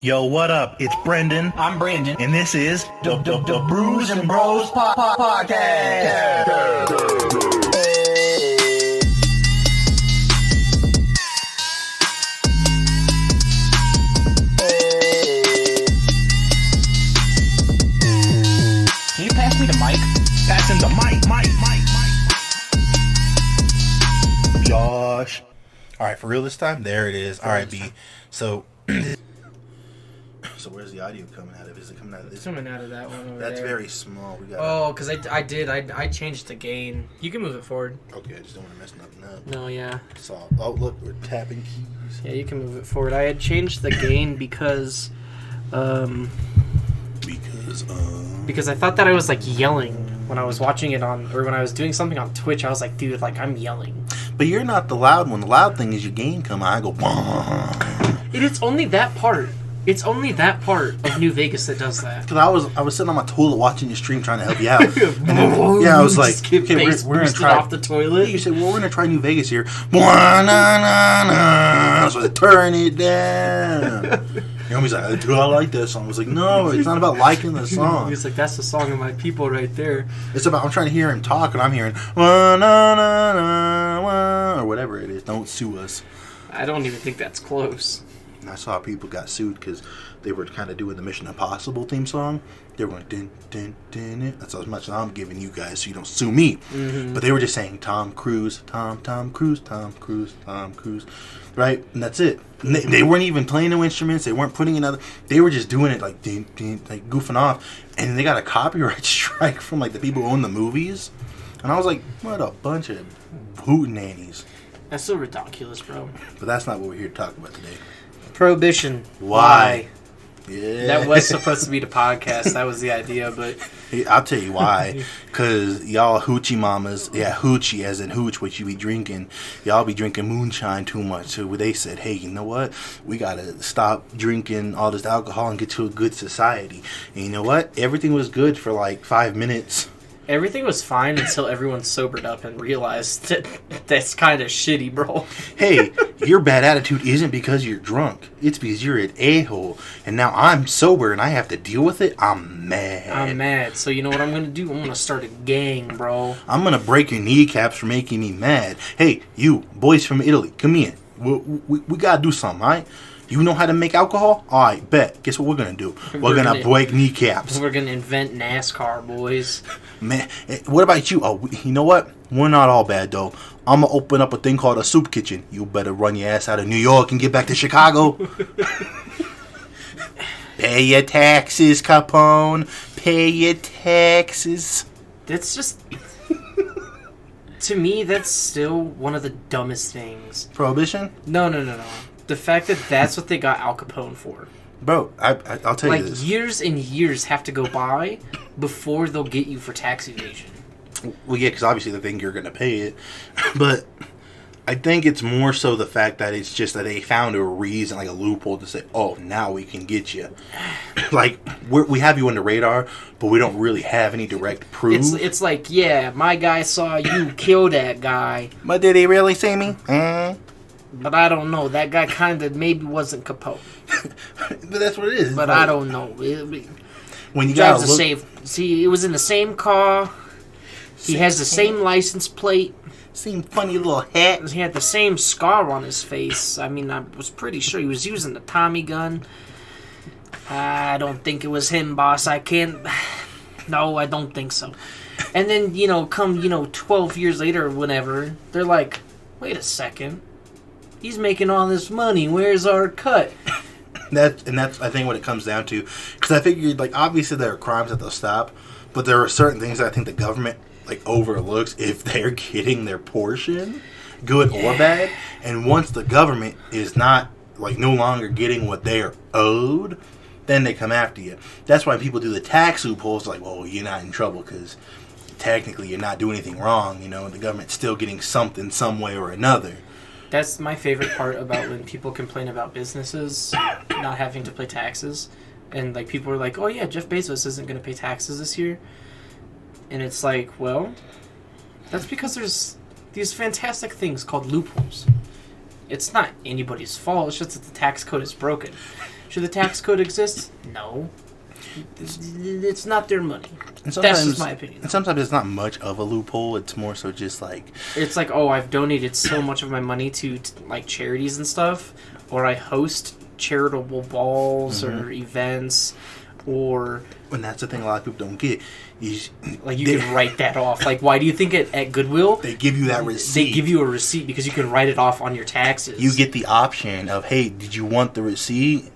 Yo, what up? It's Brendan. I'm Brandon. And this is the Brews and Bros podcast. Can you pass me the mic? Pass him the mic. Josh. All right, for real this time? There it is. All right, B. So where's the audio coming out of? Is it coming out of this? It's coming out of that one over That's there. very small. We got. Oh, because I changed the gain. You can move it forward. Okay, I just don't want to mess nothing up. No, yeah. Oh, look, we're tapping keys. Yeah, you can move it forward. I had changed the gain because I thought that I was like yelling when I was watching it when I was doing something on Twitch. I was like, dude, like I'm yelling. But you're not the loud one. The loud thing is your gain come out. I go, It's only that part. It's only that part of New Vegas that does that. Because I was sitting on my toilet watching your stream trying to help you out. I was like, okay, we're gonna try off the toilet. You said, well, we're gonna try New Vegas here. So I turn it down. Your homie's like, dude, I like that song. I was like, no, it's not about liking the song. He's like, that's the song of my people right there. It's about, I'm trying to hear him talk, and I'm hearing, or whatever it is. Don't sue us. I don't even think that's close. And I saw people got sued because they were kind of doing the Mission Impossible theme song. They were going, din, din, din, din. That's as much as I'm giving you guys so you don't sue me. Mm-hmm. But they were just saying, Tom Cruise, Tom Cruise, Tom Cruise, Tom Cruise. Right? And that's it. And they weren't even playing no instruments. They weren't putting another. They were just doing it like, din, din, like goofing off. And they got a copyright strike from like the people who own the movies. And I was like, what a bunch of hootenannies. That's so ridiculous, bro. But that's not what we're here to talk about today. Prohibition. Why? Yeah. That was supposed to be the podcast. That was the idea, but... I'll tell you why. Because y'all hoochie mamas, hoochie as in hooch, what you be drinking, y'all be drinking moonshine too much. So they said, hey, you know what? We got to stop drinking all this alcohol and get to a good society. And you know what? Everything was good for like 5 minutes. Everything was fine until everyone sobered up and realized that that's kind of shitty, bro. Hey, your bad attitude isn't because you're drunk. It's because you're an a-hole. And now I'm sober and I have to deal with it. I'm mad. So you know what I'm going to do? I'm going to start a gang, bro. I'm going to break your kneecaps for making me mad. Hey, you, boys from Italy, come in. We got to do something, all right? You know how to make alcohol? All right, bet. Guess what we're going to do? We're going to break kneecaps. We're going to invent NASCAR, boys. Man, what about you? Oh, you know what? We're not all bad, though. I'm going to open up a thing called a soup kitchen. You better run your ass out of New York and get back to Chicago. Pay your taxes, Capone. Pay your taxes. That's just... To me, that's still one of the dumbest things. Prohibition? No. The fact that that's what they got Al Capone for. Bro, I'll tell you this. Like, years and years have to go by before they'll get you for tax evasion. Well, yeah, because obviously they think you're going to pay it. But I think it's more so the fact that it's just that they found a reason, like a loophole to say, oh, now we can get you. Like, we have you on the radar, but we don't really have any direct proof. It's like, yeah, my guy saw you kill that guy. But did he really see me? But I don't know. That guy kind of maybe wasn't Capone. But that's what it is. But I don't know. When you drives the same. See, it was in the same car. He has the same license plate. Same funny little hat. He had the same scar on his face. I mean, I was pretty sure he was using the Tommy gun. I don't think it was him, boss. I can't... No, I don't think so. And then, come, 12 years later or whenever, they're like, wait a second. He's making all this money. Where's our cut? That's I think what it comes down to. Because I figured, like, obviously there are crimes that they'll stop, but there are certain things that I think the government, like, overlooks if they're getting their portion, good or bad. And once the government is not, like, no longer getting what they're owed, then they come after you. That's why people do the tax loopholes, like, well, you're not in trouble because technically you're not doing anything wrong. The government's still getting something some way or another. That's my favorite part about when people complain about businesses not having to pay taxes. And, like, people are like, oh, yeah, Jeff Bezos isn't going to pay taxes this year. And it's like, well, that's because there's these fantastic things called loopholes. It's not anybody's fault. It's just that the tax code is broken. Should the tax code exist? No. It's not their money. And That's just my opinion. And sometimes it's not much of a loophole. It's more so just like... It's like, oh, I've donated so much of my money to like charities and stuff, or I host charitable balls or events, or... And that's the thing a lot of people don't get. Like, you can write that off. Like, why do you think at Goodwill... They give you that receipt. They give you a receipt because you can write it off on your taxes. You get the option of, hey, did you want the receipt?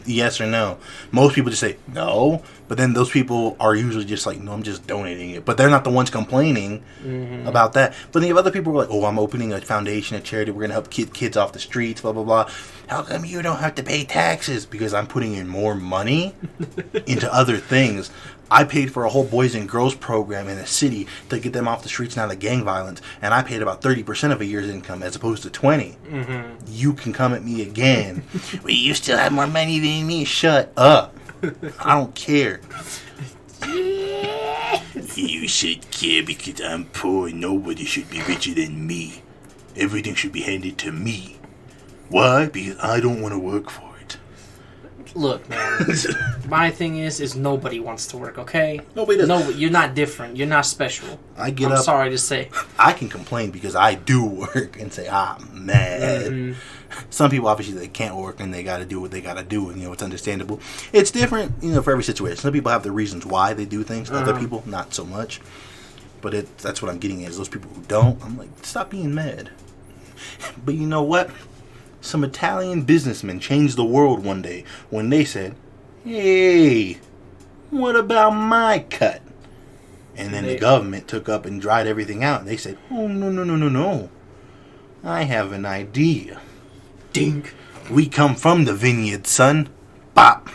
Yes or no. Most people just say no, but then those people are usually just like, no, I'm just donating it. But they're not the ones complaining about that. But then you have other people who are like, oh, I'm opening a foundation, a charity, we're going to help kids off the streets, blah, blah, blah. How come you don't have to pay taxes? Because I'm putting in more money into other things. I paid for a whole Boys and Girls program in a city to get them off the streets and out of gang violence, and I paid about 30% of a year's income as opposed to 20. You can come at me again. Well, you still have more money than me. Shut up. I don't care. You should care because I'm poor and nobody should be richer than me. Everything should be handed to me. Why? Because I don't want to work for it. Look, man. My thing is nobody wants to work, okay? Nobody does. No, you're not different. You're not special. I'm sorry to say. I can complain because I do work and say, I'm mad. Some people, obviously, they can't work and they got to do what they got to do. And, it's understandable. It's different, for every situation. Some people have the reasons why they do things. Other people, not so much. But that's what I'm getting at, is those people who don't, I'm like, stop being mad. But you know what? Some Italian businessmen changed the world one day when they said, hey, what about my cut? And then the government took up and dried everything out. And they said, oh, no. I have an idea. Dink. We come from the vineyard, son. Bop.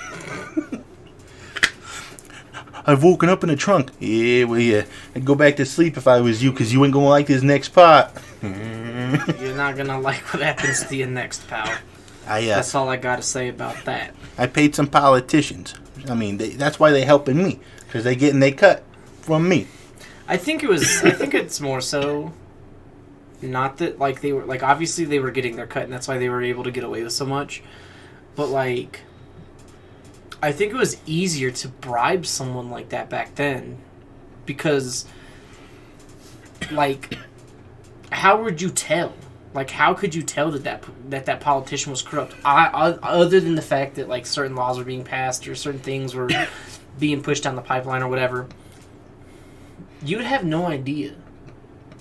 I've woken up in a trunk. Yeah, well, yeah. I'd go back to sleep if I was you, because you ain't going to like this next pot. You're not going to like what happens to you next, pal. That's all I got to say about that. I paid some politicians. I mean, that's why they helping me, because they getting they cut from me. I think it's more so not that, like, they were, like, obviously they were getting their cut, and that's why they were able to get away with so much. But, like, I think it was easier to bribe someone like that back then, because, like, how would you tell? Like, how could you tell that politician was corrupt? Other than the fact that, like, certain laws were being passed or certain things were being pushed down the pipeline or whatever, you'd have no idea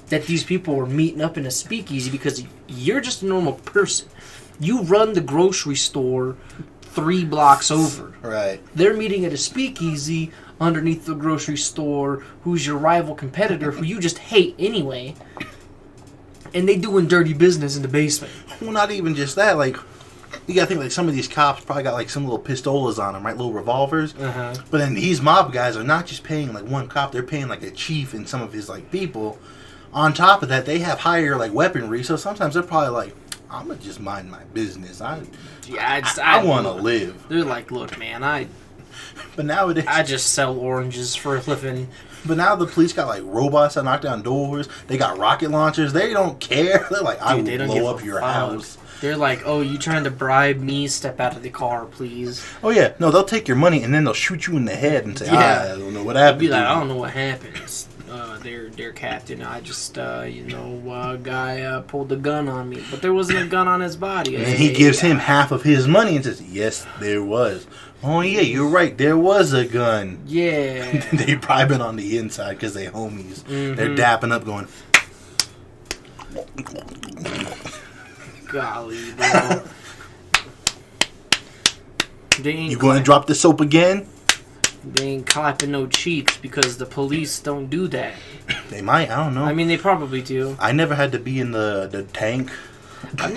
that these people were meeting up in a speakeasy because you're just a normal person. You run the grocery store 3 blocks over. Right. They're meeting at a speakeasy underneath the grocery store who's your rival competitor who you just hate anyway. And they doing dirty business in the basement. Well, not even just that. Like, you gotta think, like, some of these cops probably got, like, some little pistolas on them, right? Little revolvers. But then these mob guys are not just paying, like, one cop. They're paying, like, a chief and some of his, like, people. On top of that, they have higher, like, weaponry. So sometimes they're probably like, I'm gonna just mind my business. I want to live. They're like, look, man, But nowadays, I just sell oranges for a living. But now the police got, like, robots that knock down doors. They got rocket launchers. They don't care. They're like, I will blow up your house. They're like, oh, you trying to bribe me? Step out of the car, please. Oh, yeah. No, they'll take your money, and then they'll shoot you in the head and say, I don't know what happened. Be like, I don't know what happened. Their captain, I just, guy pulled the gun on me. But there wasn't a gun on his body. And he gives him half of his money and says, yes, there was. Oh, yeah, you're right. There was a gun. Yeah. They bribing on the inside because they homies. They're dapping up going, golly, bro. You going to drop the soap again? They ain't clapping no cheeks because the police don't do that. They might. I don't know. I mean, they probably do. I never had to be in the tank. I've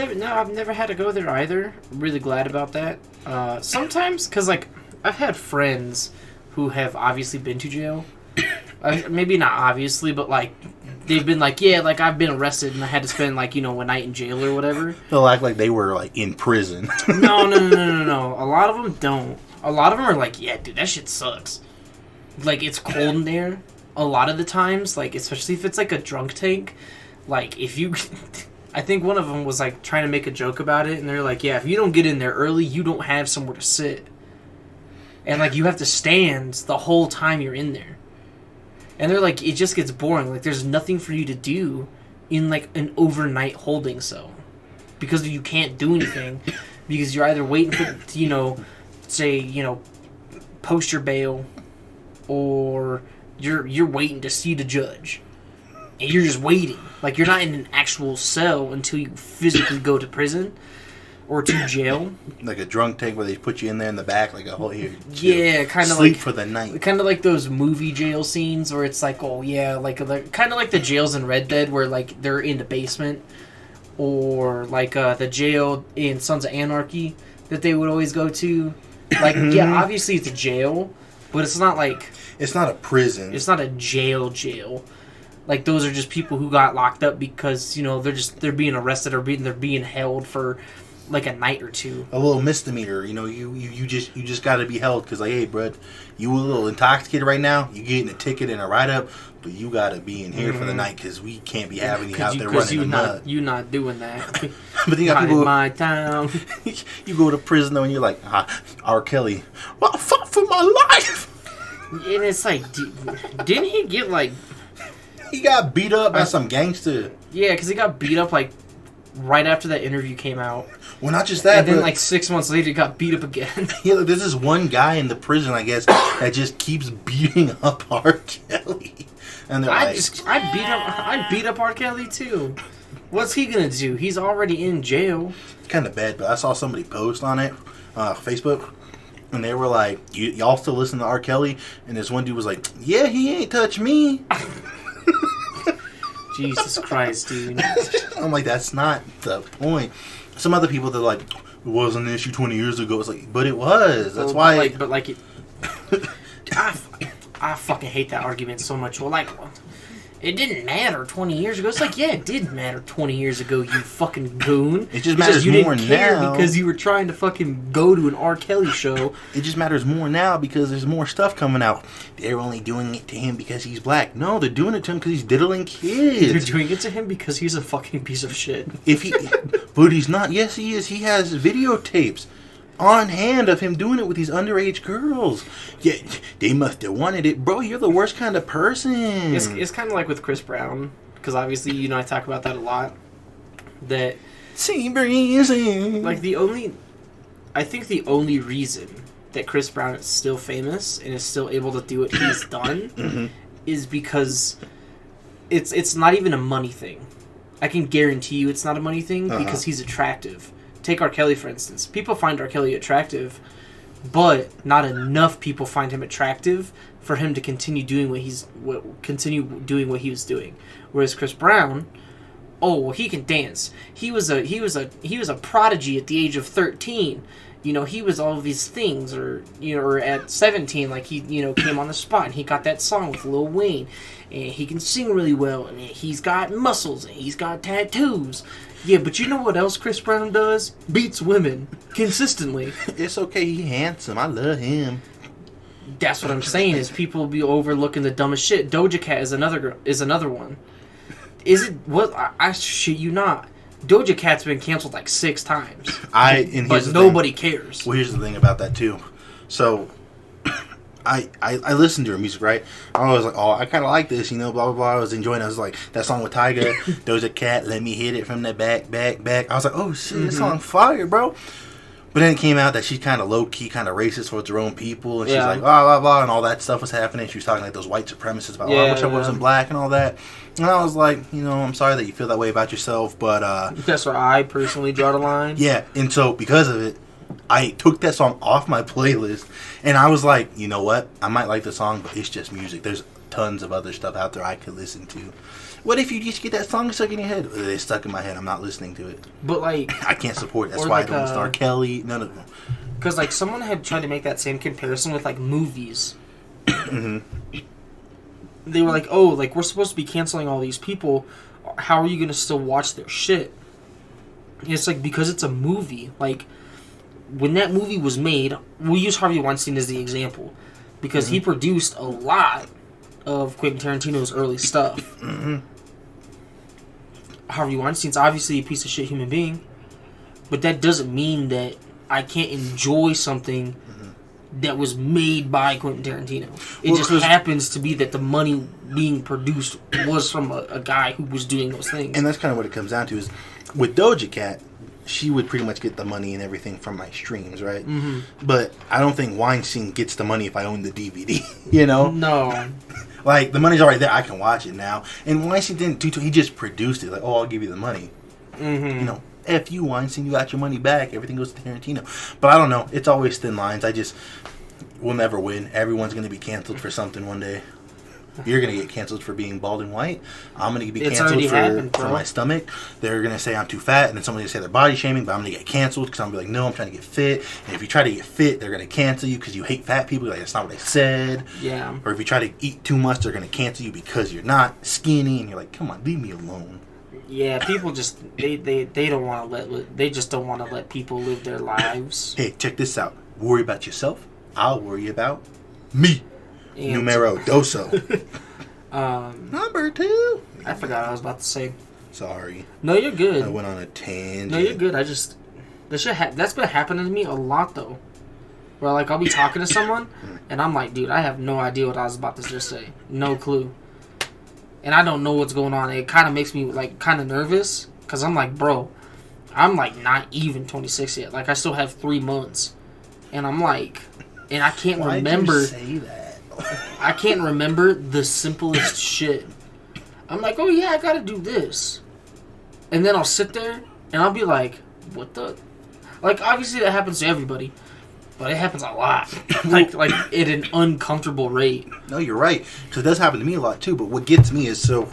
never had to go there either. I'm really glad about that. Sometimes, because, like, I've had friends who have obviously been to jail. Maybe not obviously, but, like, they've been like, yeah, like, I've been arrested and I had to spend, like, a night in jail or whatever. They'll act like they were, like, in prison. No. A lot of them don't. A lot of them are like, yeah, dude, that shit sucks. Like, it's cold in there. A lot of the times, like, especially if it's, like, a drunk tank, like, if you... I think one of them was like trying to make a joke about it, and they're like, "Yeah, if you don't get in there early, you don't have somewhere to sit, and like you have to stand the whole time you're in there." And they're like, it just gets boring. Like, there's nothing for you to do in like an overnight holding cell because you can't do anything because you're either waiting for, say, post your bail, or you're waiting to see the judge, and you're just waiting. Like, you're not in an actual cell until you physically go to prison or to jail. Like a drunk tank where they put you in there in the back, like a whole here. Yeah, kind of sleep like for the night. Kind of like those movie jail scenes where it's like, oh yeah, like kind of like the jails in Red Dead where like they're in the basement, or like the jail in Sons of Anarchy that they would always go to. Like, yeah, obviously it's a jail, but it's not like it's not a prison. It's not a jail. Like, those are just people who got locked up because they're being arrested or they're being held for like a night or two. A little misdemeanor, you just got to be held because, like, hey, bud, you a little intoxicated right now. You getting a ticket and a write up, but you got to be in here for the night because we can't be having you out there running the mud. You not doing that. But you got not people in my town. You go to prison though, and you're like, R. Kelly, well, I fought for my life. And it's like, didn't he get like? He got beat up by some gangster. Yeah, because he got beat up like right after that interview came out. Well, not just that, and then but like 6 months later, he got beat up again. Yeah, there's this one guy in the prison, I guess, that just keeps beating up R. Kelly, and I beat up R. Kelly too. What's he gonna do? He's already in jail. It's kind of bad, but I saw somebody post on it, Facebook, and they were like, "Y'all still listen to R. Kelly?" And this one dude was like, "Yeah, he ain't touched me." Jesus Christ, dude. I'm like, that's not the point. Some other people, they're like, it wasn't an issue 20 years ago. It's like, but it was. That's why. But I fucking hate that argument so much. Well, like, it didn't matter 20 years ago. It's like, yeah, it did matter 20 years ago, you fucking goon. It just matters more now. Because you were trying to fucking go to an R. Kelly show. It just matters more now because there's more stuff coming out. They're only doing it to him because he's black. No, they're doing it to him because he's diddling kids. They're doing it to him because he's a fucking piece of shit. But he's not. Yes, he is. He has videotapes on hand of him doing it with these underage girls. Yeah, they must have wanted it. Bro, you're the worst kind of person. It's kind of like with Chris Brown, because obviously, I talk about that a lot. That, like, I think the only reason that Chris Brown is still famous and is still able to do what he's done is because it's not even a money thing. I can guarantee you it's not a money thing because he's attractive. Take R. Kelly, for instance. People find R. Kelly attractive, but not enough people find him attractive for him to continue doing what he was doing. Whereas Chris Brown, he can dance. He was a prodigy at the age of 13. He was all of these things, or at 17, like he came on the spot and he got that song with Lil Wayne, and he can sing really well, and he's got muscles and he's got tattoos. Yeah, but you know what else Chris Brown does? Beats women consistently. It's okay, he's handsome. I love him. That's what I'm saying. Is people be overlooking the dumbest shit. Doja Cat is another one. Is it what? I shit you not. Doja Cat's been canceled like 6 times. But nobody cares. Well, here's the thing about that too. So, I listened to her music, right? I was like, I kind of like this, blah, blah, blah. I was enjoying it. I was like, that song with Tyga, Doja Cat, Let Me Hit It From the Back. I was like, oh, shit, this song fire, bro. But then it came out that she's kind of low-key, kind of racist towards her own people. And she's like, blah, blah, blah, and all that stuff was happening. She was talking like those white supremacists about, I wish I wasn't black and all that. And I was like, I'm sorry that you feel that way about yourself, but... That's where I personally draw the line. Yeah, and so because of it, I took that song off my playlist, and I was like, you know what? I might like the song, but it's just music. There's tons of other stuff out there I could listen to. What if you just get that song stuck in your head? It's stuck in my head. I'm not listening to it. But like... I can't support it. That's why I don't listen to R. Kelly. None of them. Because like someone had tried to make that same comparison with like movies. They were like, we're supposed to be canceling all these people. How are you going to still watch their shit? And it's like, because it's a movie. Like, when that movie was made, we'll use Harvey Weinstein as the example. Because he produced a lot of Quentin Tarantino's early stuff. Harvey Weinstein's obviously a piece of shit human being, but that doesn't mean that I can't enjoy something that was made by Quentin Tarantino. It just happens to be that the money being produced was from a guy who was doing those things. And that's kind of what it comes down to is, with Doja Cat, she would pretty much get the money and everything from my streams, right? Mm-hmm. But I don't think Weinstein gets the money if I own the DVD, you know? No. Like, the money's already there. I can watch it now. And Weinstein didn't do he just produced it. Like, oh, I'll give you the money. Mm-hmm. You know, F you, Weinstein, you got your money back. Everything goes to Tarantino. But I don't know. It's always thin lines. We'll never win. Everyone's going to be canceled for something one day. You're going to get canceled for being bald and white. I'm going to be canceled for my stomach. They're going to say I'm too fat, and then somebody's going to say they're body shaming, but I'm going to get canceled because I'm going to be like, no, I'm trying to get fit. And if you try to get fit, they're going to cancel you because you hate fat people. Like, that's not what I said. Yeah. Or if you try to eat too much, they're going to cancel you because you're not skinny, and you're like, come on, leave me alone. Yeah, people just they don't want to they just don't want to let people live their lives. Hey, check this out. Worry about yourself. I'll worry about me. And Numero doso. Number 2. I forgot what I was about to say. Sorry. No, you're good. I went on a tangent. No, you're good. That's been happening to me a lot though. Where like I'll be talking to someone and I'm like, dude, I have no idea what I was about to just say. No clue. And I don't know what's going on. It kind of makes me like kind of nervous because I'm like, bro, I'm like not even 26 yet. Like I still have 3 months, and I'm like, and I can't remember. Why'd you say that? I can't remember the simplest shit. I'm like, oh yeah, I gotta do this, and then I'll sit there and I'll be like, what the? Like obviously that happens to everybody. But it happens a lot. like at an uncomfortable rate. No, you're right. Because it does happen to me a lot, too. But what gets me is, so,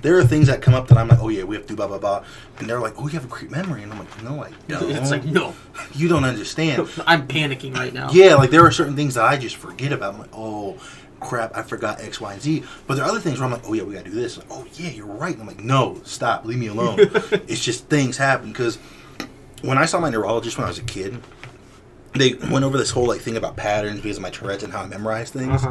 there are things that come up that I'm like, oh, yeah, we have to do blah, blah, blah. And they're like, oh, you have a great memory. And I'm like, no, I don't. It's like, no. You don't understand. I'm panicking right now. Yeah, like, there are certain things that I just forget about. I'm like, oh, crap, I forgot X, Y, and Z. But there are other things where I'm like, oh, yeah, we got to do this. Like, oh, yeah, you're right. And I'm like, no, stop. Leave me alone. It's just things happen. Because when I saw my neurologist when I was a kid, they went over this whole like thing about patterns because of my Tourette's and how I memorize things.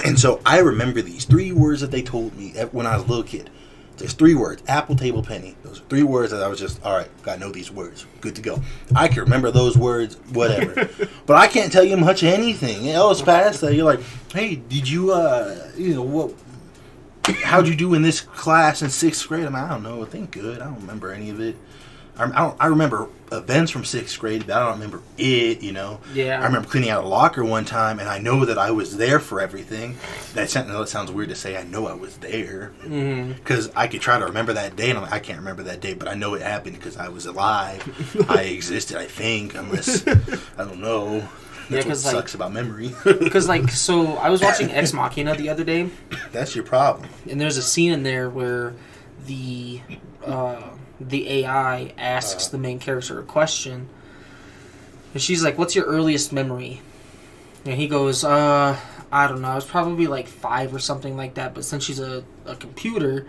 And so I remember these 3 words that they told me when I was a little kid. There's 3 words: apple, table, penny. Those are 3 words that I was just, all right, gotta know these words. Good to go. I can remember those words, whatever. But I can't tell you much of anything else past that. You're like, hey, did you, how'd you do in this class in 6th grade? I'm like, I don't know. I think good. I don't remember any of it. I remember events from 6th grade, but I don't remember it, you know. Yeah. I remember cleaning out a locker one time, and I know that I was there for everything. That sounds weird to say. I know I was there. Because I could try to remember that day, and I'm like, I can't remember that day, but I know it happened because I was alive. I existed, I think, unless, I don't know. That's what sucks about memory. Because, so I was watching Ex Machina the other day. That's your problem. And there's a scene in there where the AI asks the main character a question, and she's like, what's your earliest memory? And he goes, I don't know, I was probably like 5 or something like that, but since she's a computer,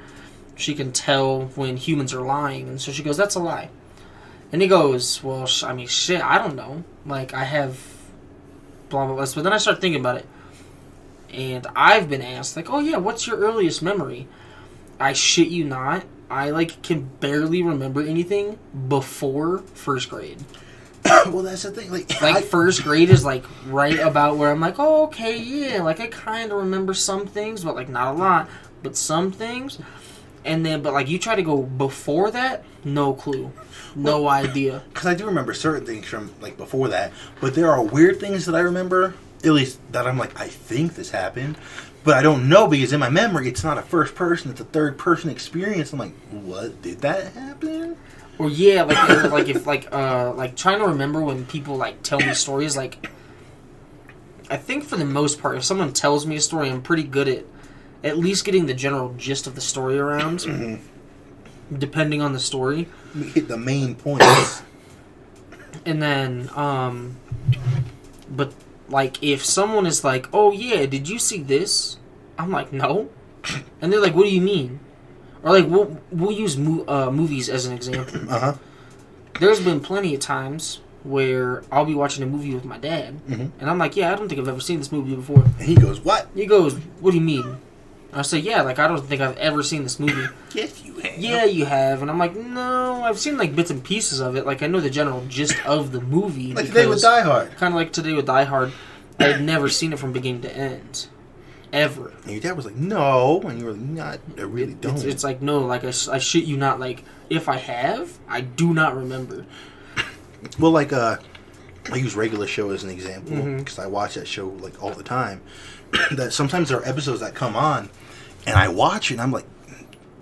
she can tell when humans are lying, and so she goes, that's a lie. And he goes, well, shit, I don't know, like, I have blah blah blah. But then I start thinking about it, and I've been asked, like, oh yeah, what's your earliest memory? I shit you not, I can barely remember anything before 1st grade. Well, that's the thing. Like 1st grade is right about where I'm like, oh, okay, yeah. I kind of remember some things, but not a lot, but some things. And then, but you try to go before that, no clue, no idea. Because I do remember certain things from before that, but there are weird things that I remember. At least that I'm like, I think this happened. But I don't know because in my memory, it's not a first person; it's a third person experience. I'm like, what did that happen? Or yeah, if trying to remember when people tell me stories. I think for the most part, if someone tells me a story, I'm pretty good at least getting the general gist of the story around. Depending on the story, we hit the main points. And then, but. If someone is like, oh, yeah, did you see this? I'm like, no. And they're like, what do you mean? Or, we'll use movies as an example. There's been plenty of times where I'll be watching a movie with my dad, and I'm like, yeah, I don't think I've ever seen this movie before. And he goes, what? He goes, what do you mean? I say, yeah, like, I don't think I've ever seen this movie. Yes, you have. Yeah, you have. And I'm like, no, I've seen, like, bits and pieces of it. Like, I know the general gist of the movie. Like Today with Die Hard. Kind of like Today with Die Hard. I had never seen it from beginning to end. Ever. And your dad was like, no. And you were like, not, I really don't. It's like, no, like, I shit you not. Like, if I have, I do not remember. Well, like, I use Regular Show as an example because I watch that show, like, all the time. That sometimes there are episodes that come on and I watch it and I'm like,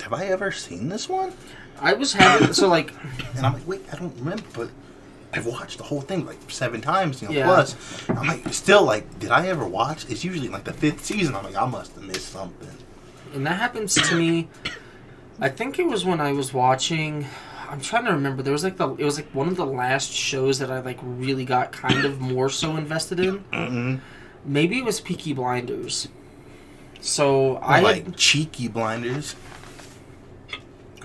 have I ever seen this one? I was having, so, like... And I'm like, wait, I don't remember, but I've watched the whole thing, like, 7 times, Yeah. plus. I'm like, still, like, did I ever watch? It's usually, like, the 5th season. I'm like, I must have missed something. And that happens to me, I think it was when I was watching... I'm trying to remember. There was it was like one of the last shows that I like really got kind of more so invested in. Mm-hmm. Maybe it was Peaky Blinders. So I like Cheeky Blinders.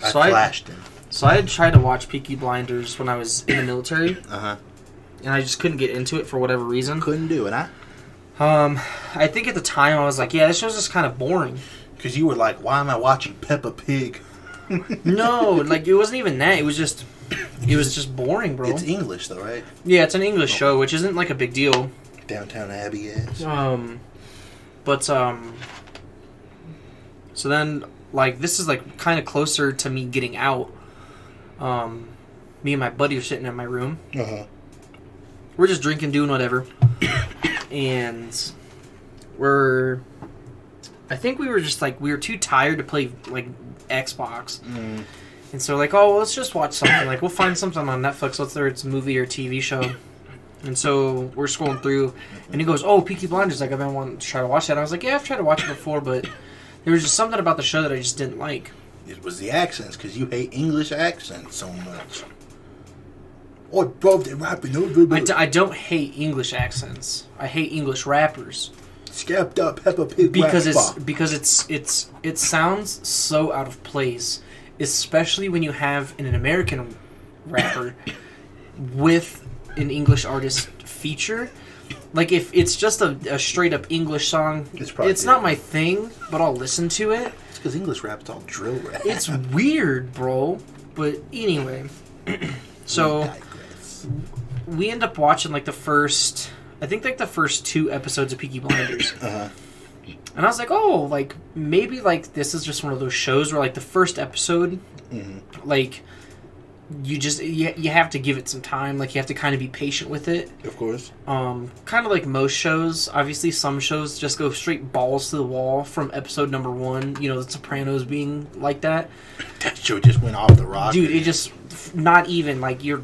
I flashed him. So I had tried to watch Peaky Blinders when I was in the military. And I just couldn't get into it for whatever reason. Couldn't do it, huh? I think at the time I was like, yeah, this show's just kind of boring. Because you were like, why am I watching Peppa Pig? No, like, it wasn't even that. It was just boring, bro. It's English, though, right? Yeah, it's an English show, which isn't, like, a big deal. Downtown Abbey is. So then, like, this is, like, kind of closer to me getting out. Me and my buddy are sitting in my room. We're just drinking, doing whatever. And I think we were just, like, we were too tired to play, like, Xbox. And so, like, oh, well, let's just watch something. Like, we'll find something on Netflix, whether it's a movie or TV show. And so we're scrolling through, and he goes, oh, Peaky Blinders, like, I've been wanting to try to watch that. And I was like, yeah, I've tried to watch it before, but there was just something about the show that I just didn't like. It was the accents, because you hate English accents so much. Oh, bro, they're rapping. I don't hate English accents. I hate English rappers. Scapped up Peppa Pig because it sounds so out of place, especially when you have an American rapper with an English artist feature. Like, if it's just a straight up English song, it's not my thing, but I'll listen to it. It's because English rap's all drill rap. It's weird, bro. But anyway, so we end up watching like the first 2 episodes of Peaky Blinders. And I was like, oh, like, maybe, like, this is just one of those shows where, like, the first episode, like, you have to give it some time. Like, you have to kind of be patient with it. Of course. Kind of like most shows. Obviously, some shows just go straight balls to the wall from episode number 1. You know, The Sopranos being like that. That show just went off the rock. Dude, it just, not even, like, you're,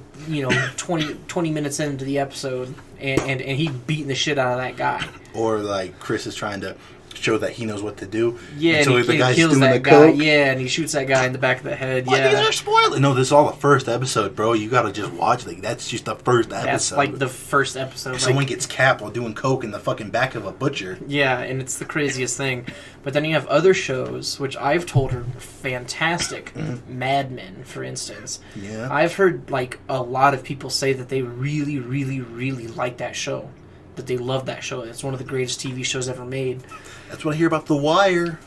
20 minutes into the episode, and he beating the shit out of that guy. Or, like, Chris is trying to show that he knows what to do. Yeah, and so and the guy's kills doing that the guy. coke. Yeah, and he shoots that guy in the back of the head. Well, yeah, these are spoilers. No, this is all the first episode, bro. You gotta just watch. Like, that's just the first episode. That's like the first episode. Someone gets capped while doing coke in the fucking back of a butcher. Yeah, and it's the craziest thing. But then you have other shows, which I've told are fantastic. Mad Men, for instance. Yeah. I've heard, like, a lot of people say that they really, really, really like that show. That they love that show. It's one of the greatest TV shows ever made. That's what I hear about The Wire.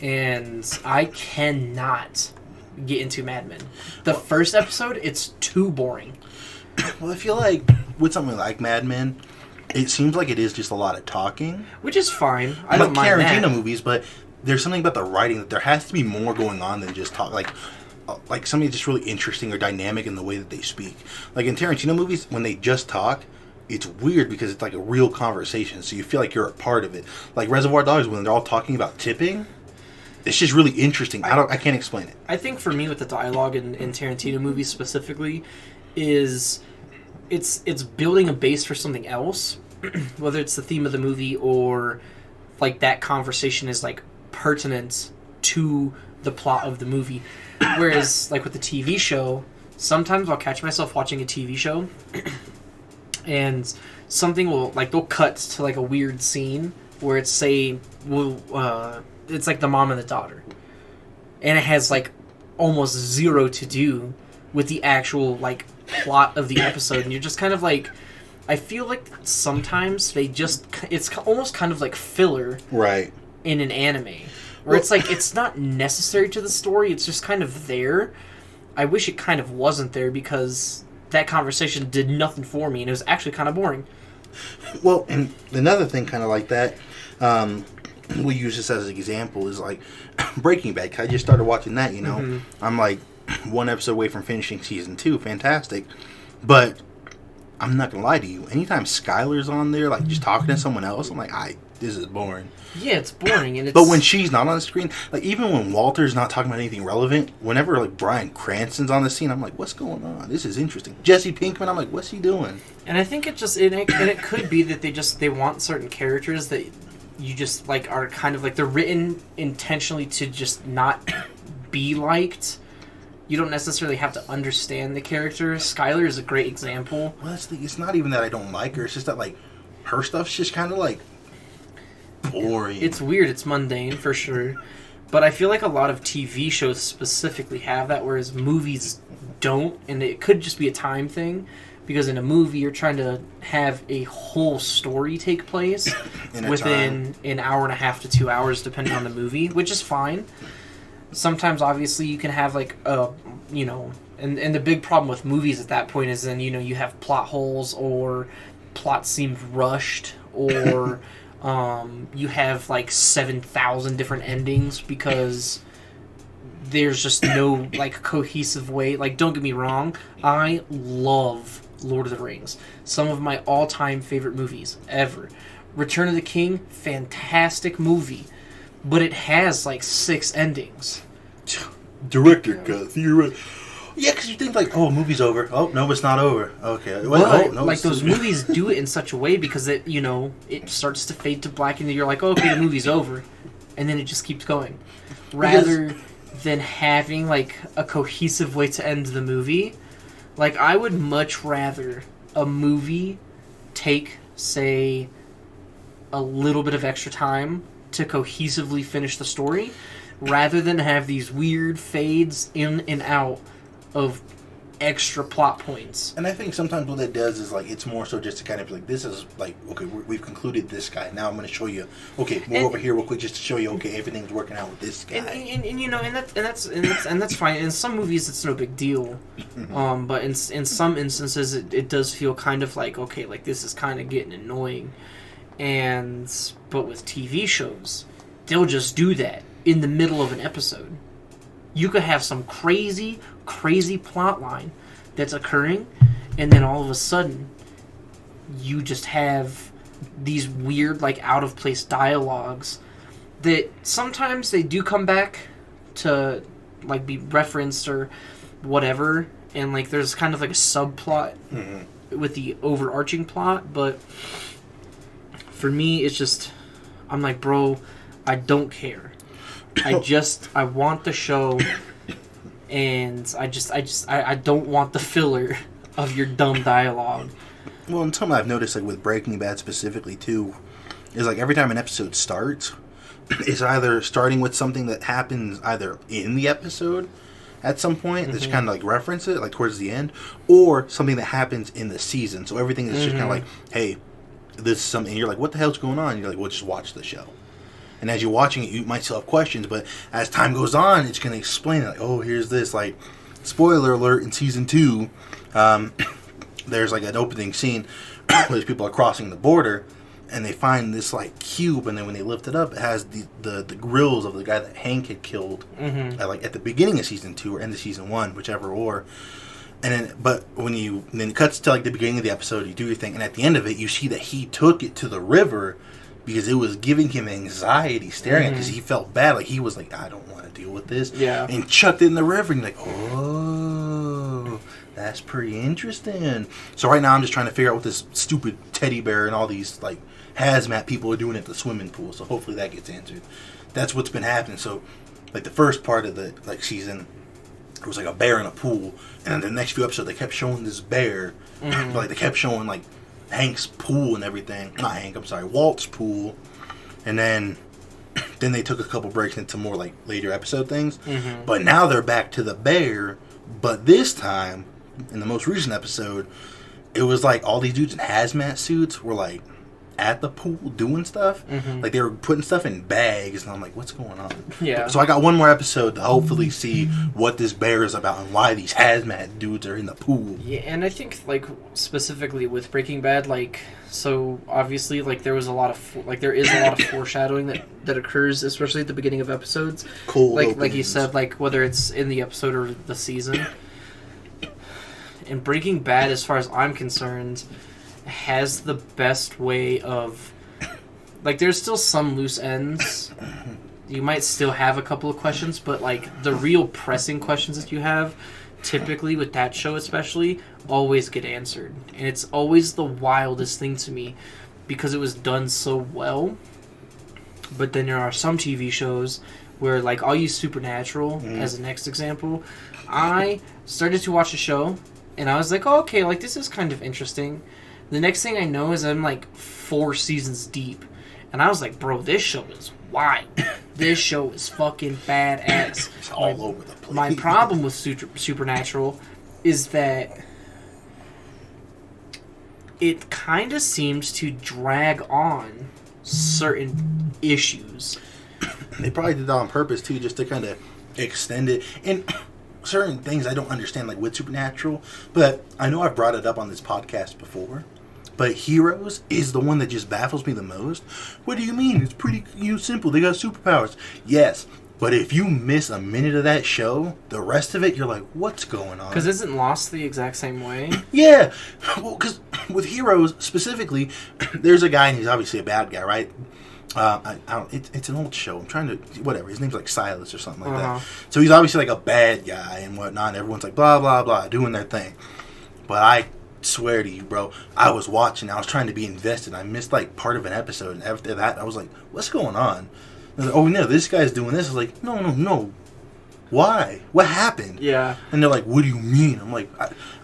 And I cannot get into Mad Men. The first episode, it's too boring. Well, I feel like with something like Mad Men, it seems like it is just a lot of talking. Which is fine. I don't mind Tarantino that. movies, but there's something about the writing that there has to be more going on than just talk. Like something just really interesting or dynamic in the way that they speak. Like in Tarantino movies, when they just talk, it's weird because it's like a real conversation, so you feel like you're a part of it. Like Reservoir Dogs, when they're all talking about tipping, it's just really interesting. I can't explain it. I think for me with the dialogue in Tarantino movies specifically is it's building a base for something else, whether it's the theme of the movie or like that conversation is like pertinent to the plot of the movie. Whereas like with the TV show, sometimes I'll catch myself watching a TV show and something will, like, they'll cut to, like, a weird scene where it's, say, it's, like, the mom and the daughter. And it has, like, almost zero to do with the actual, like, plot of the episode. And you're just kind of, like, I feel like sometimes they just, it's almost kind of like filler. Right. in an anime. Where it's like, it's not necessary to the story, it's just kind of there. I wish it kind of wasn't there because that conversation did nothing for me, and it was actually kind of boring. Well, and another thing kind of like that, we use this as an example, is like Breaking Bad. 'Cause I just started watching that, you know. Mm-hmm. I'm like one episode away from finishing season 2. Fantastic. But I'm not going to lie to you. Anytime Skylar's on there, like just talking to someone else, I'm like, this is boring. Yeah, it's boring, and it's... But when she's not on the screen, like even when Walter's not talking about anything relevant, whenever like Bryan Cranston's on the scene, I'm like, what's going on? This is interesting. Jesse Pinkman, I'm like, what's he doing? And I think it just it could be that they want certain characters that you just like are kind of like they're written intentionally to just not be liked. You don't necessarily have to understand the character. Skylar is a great example. Well, it's not even that I don't like her. It's just that like her stuff's just kind of like boring. It's weird. It's mundane for sure. But I feel like a lot of TV shows specifically have that, whereas movies don't. And it could just be a time thing. Because in a movie, you're trying to have a whole story take place within an hour and a half to 2 hours, depending on the movie, which is fine. Sometimes, obviously, you can have, like, and the big problem with movies at that point is then, you have plot holes or plot seemed rushed or... you have like 7,000 different endings because there's just no like cohesive way. Like, don't get me wrong, I love Lord of the Rings. Some of my all-time favorite movies ever. Return of the King, fantastic movie, but it has like 6 endings. Director cut. Yeah, because you think like, oh, movie's over. Oh, no, it's not over. Okay. But, like, those movies do it in such a way because it, it starts to fade to black and you're like, oh, okay, the movie's over. And then it just keeps going. Rather than having, like, a cohesive way to end the movie, like, I would much rather a movie take, say, a little bit of extra time to cohesively finish the story rather than have these weird fades in and out of extra plot points. And I think sometimes what that does is like it's more so just to kind of be like, this is like, okay, we've concluded this guy. Now I'm going to show you, okay, move over here real quick just to show you, okay, everything's working out with this guy. And that's fine. In some movies, it's no big deal. But in some instances, it does feel kind of like, okay, like this is kind of getting annoying. But with TV shows, they'll just do that in the middle of an episode. You could have some crazy plot line that's occurring, and then all of a sudden, you just have these weird, like, out-of-place dialogues that sometimes they do come back to, like, be referenced or whatever, and, like, there's kind of, like, a subplot with the overarching plot, but for me, it's just, I'm like, bro, I don't care. I want the show, and I don't want the filler of your dumb dialogue. Well, and something I've noticed, like with Breaking Bad specifically too, is like every time an episode starts, it's either starting with something that happens either in the episode at some point, that's kind of like reference it, like towards the end, or something that happens in the season. So everything is just kind of like, hey, this is something, and you're like, what the hell's going on? And you're like, well, just watch the show. And as you're watching it, you might still have questions, but as time goes on, it's going to explain it. Like, oh, here's this. Like, spoiler alert, in Season 2, there's, like, an opening scene where these people are crossing the border, and they find this, like, cube, and then when they lift it up, it has the grills of the guy that Hank had killed, at the beginning of Season 2 or end of Season 1, whichever or. And then, but then it cuts to, like, the beginning of the episode, you do your thing, and at the end of it, you see that he took it to the river because it was giving him anxiety staring at it because he felt bad. Like, he was like, I don't want to deal with this. Yeah. And chucked it in the river. And you're like, oh, that's pretty interesting. So right now I'm just trying to figure out what this stupid teddy bear and all these, like, hazmat people are doing at the swimming pool. So hopefully that gets answered. That's what's been happening. So, like, the first part of the, like, season, it was like a bear in a pool. And then the next few episodes, they kept showing this bear. But, like, they kept showing, like, Hank's pool and everything. Not Hank, I'm sorry, Walt's pool. And then they took a couple breaks into more like later episode things. But now they're back to the bear. But this time, in the most recent episode, it was like all these dudes in hazmat suits were like at the pool doing stuff. Like they were putting stuff in bags, and I'm like, what's going on? Yeah. So I got one more episode to hopefully see what this bear is about and why these hazmat dudes are in the pool. Yeah, and I think like specifically with Breaking Bad, like so obviously like there is a lot of foreshadowing that occurs, especially at the beginning of episodes. Cool. Like you said, like whether it's in the episode or the season. And Breaking Bad, as far as I'm concerned, has the best way of, like, there's still some loose ends. You might still have a couple of questions, but like the real pressing questions that you have, typically with that show especially, always get answered. And it's always the wildest thing to me because it was done so well. But then there are some TV shows where, like, I'll use Supernatural as the next example. I started to watch a show and I was like, oh, okay, like this is kind of interesting. The next thing I know is I'm like 4 seasons deep. And I was like, bro, this show is wild. This show is fucking badass. It's all over the place. My problem with Supernatural is that it kind of seems to drag on certain issues. They probably did that on purpose too, just to kind of extend it. And certain things I don't understand, like with Supernatural, but I know I've brought it up on this podcast before. But Heroes is the one that just baffles me the most. What do you mean? It's pretty simple. They got superpowers. Yes, but if you miss a minute of that show, the rest of it, you're like, what's going on? Because isn't Lost the exact same way? Yeah. Well, because with Heroes specifically, there's a guy, and he's obviously a bad guy, right? I don't. It's an old show. I'm trying to whatever. His name's like Silas or something like that. So he's obviously like a bad guy and whatnot. And everyone's like blah blah blah doing their thing. But I swear to you, bro, I was watching. I was trying to be invested. I missed like part of an episode, and after that, I was like, "What's going on?" I was like, oh no, this guy's doing this. I was like, no. Why? What happened? Yeah. And they're like, what do you mean? I'm like,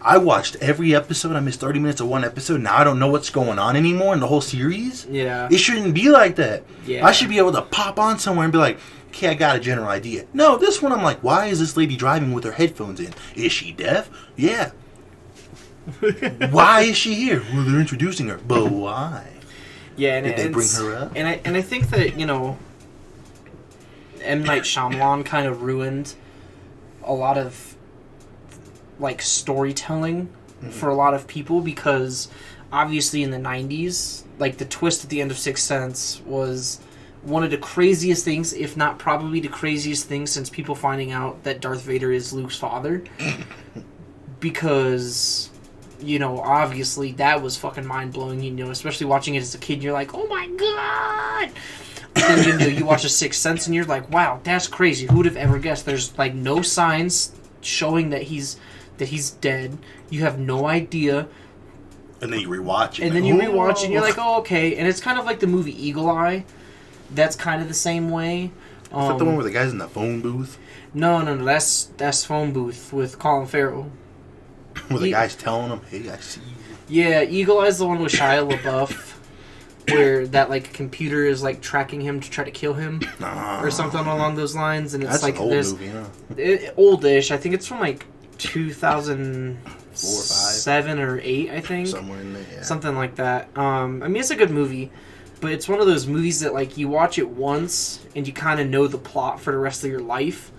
I watched every episode. I missed 30 minutes of one episode. Now I don't know what's going on anymore in the whole series. Yeah. It shouldn't be like that. Yeah. I should be able to pop on somewhere and be like, okay, I got a general idea. No, this one I'm like, why is this lady driving with her headphones in? Is she deaf? Yeah. Why is she here? Well, they're introducing her. But why? Yeah, and did they bring her up? And I think that, you know, M. Night Shyamalan kind of ruined a lot of, like, storytelling for a lot of people because, obviously, in the 90s, like, the twist at the end of Sixth Sense was one of the craziest things, if not probably the craziest thing since people finding out that Darth Vader is Luke's father. Because, you know, obviously, that was fucking mind-blowing, you know, especially watching it as a kid, you're like, oh my god! Then, you know, you watch A Sixth Sense and you're like, wow, that's crazy. Who would have ever guessed? There's like no signs showing that he's dead. You have no idea. And then you rewatch it. And then you rewatch it and you're like, oh, okay. And it's kind of like the movie Eagle Eye. That's kind of the same way. Is that the one where the guy's in the phone booth? No. That's Phone Booth with Colin Farrell. Where the guy's telling him, hey, I see you. Yeah, Eagle Eye's the one with Shia LaBeouf. Where that like computer is like tracking him to try to kill him or something along those lines, and it's That's like an old there's movie, huh? Oldish. I think it's from like 2007 or 8, I think. Somewhere in there, yeah. Something like that. I mean, it's a good movie, but it's one of those movies that like you watch it once and you kind of know the plot for the rest of your life,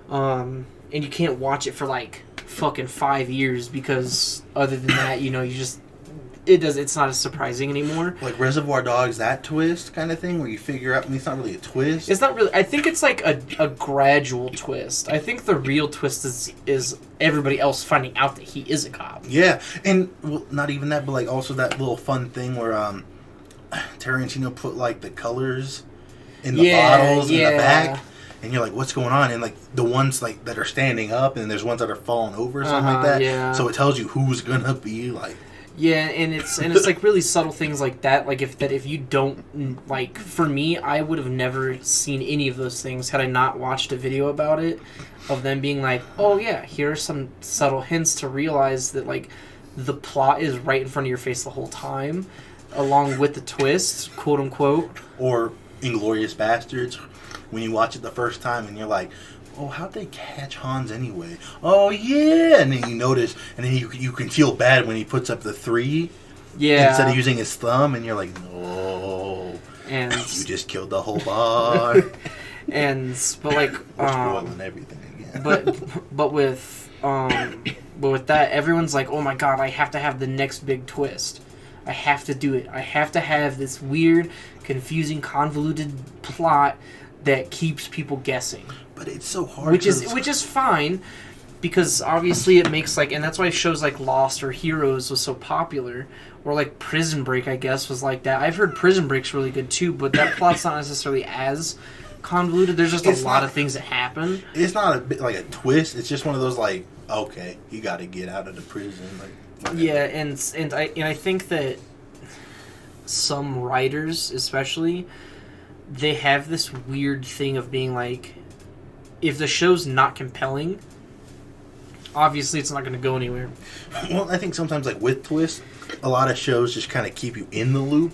and you can't watch it for like fucking 5 years because other than that, you know, you just. It's not as surprising anymore. Like Reservoir Dogs, that twist kind of thing where you figure out, I mean, it's not really a twist. It's not really, I think it's like a gradual twist. I think the real twist is everybody else finding out that he is a cop. Yeah, and well, not even that, but like also that little fun thing where Tarantino put like the colors in the bottles in the back. And you're like, what's going on? And like the ones like that are standing up and there's ones that are falling over or something like that. Yeah. So it tells you who's gonna be like. Yeah, and it's like really subtle things like that. Like if you don't like, for me, I would have never seen any of those things had I not watched a video about it, of them being like, oh yeah, here are some subtle hints to realize that like the plot is right in front of your face the whole time, along with the twist, quote unquote. Or Inglourious Bastards, when you watch it the first time and you're like, oh, how'd they catch Hans anyway? Oh, yeah! And then you notice, and then you can feel bad when he puts up the 3, Yeah. Instead of using his thumb, and you're like, no. And you just killed the whole bar. but like spoiling everything again. but with that, everyone's like, oh my god, I have to have the next big twist. I have to do it. I have to have this weird, confusing, convoluted plot that keeps people guessing. But it's so hard. Which is fine, because obviously it makes and that's why shows like Lost or Heroes was so popular, or like Prison Break, I guess, was like that. I've heard Prison Break's really good too, but that plot's not necessarily as convoluted. There's just a lot of things that happen. It's not a bit like a twist. It's just one of those like, okay, you got to get out of the prison. Like, yeah, and I think that some writers, especially, they have this weird thing of being like, if the show's not compelling, obviously it's not going to go anywhere. Well, I think sometimes like with twists, a lot of shows just kind of keep you in the loop.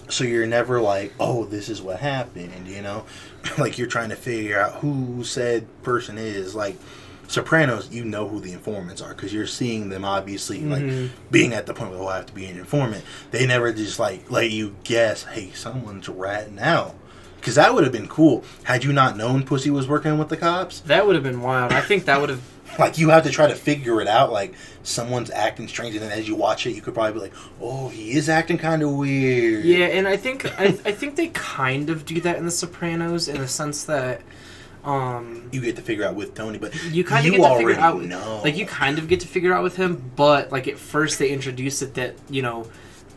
So you're never like, oh, this is what happened, you know? Like, you're trying to figure out who said person is. Like, Sopranos, you know who the informants are, because you're seeing them, obviously, like, being at the point where, I have to be an informant. They never just, like, let you guess, hey, someone's ratting out. Because that would have been cool. Had you not known Pussy was working with the cops? That would have been wild. I think that would have... Like, you have to try to figure it out. Like, someone's acting strange, and then as you watch it, you could probably be like, oh, he is acting kind of weird. Yeah, and I think they kind of do that in The Sopranos, in the sense that... you get to figure out with Tony, but you kind of get to figure out... know. Like, you kind of get to figure out with him, but, like, at first they introduce it that, you know,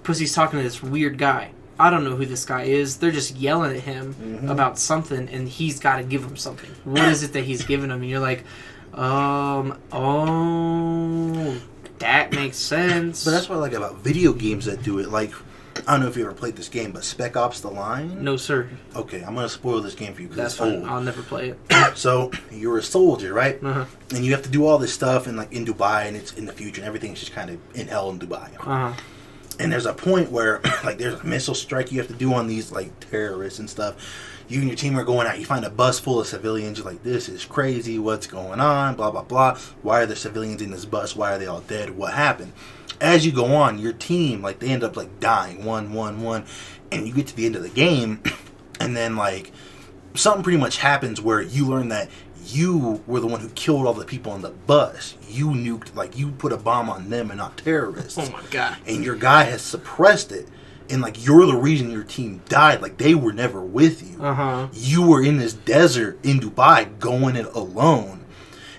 Pussy's talking to this weird guy. I don't know who this guy is. They're just yelling at him about something, and he's got to give him something. What is it that he's giving him? And you're like... that makes sense. But that's what I like about video games that do it. Like, I don't know if you ever played this game, but Spec Ops: The Line? No, sir. Okay, I'm going to spoil this game for you because That's it's fine. old. I'll never play it. So, you're a soldier, right? Uh-huh. And you have to do all this stuff in Dubai, and it's in the future, and everything's just kind of in hell in Dubai. Uh-huh. And there's a point where, like, there's a missile strike you have to do on these, like, terrorists and stuff. You and your team are going out. You find a bus full of civilians. You're like, this is crazy. What's going on? Blah, blah, blah. Why are there civilians in this bus? Why are they all dead? What happened? As you go on, your team, like, they end up, like, dying. One. And you get to the end of the game, and then, like, something pretty much happens where you learn that you were the one who killed all the people on the bus. You nuked, like, you put a bomb on them and not terrorists. Oh, my God. And your guy has suppressed it. And, like, you're the reason your team died. Like, they were never with you. Uh-huh. You were in this desert in Dubai going it alone.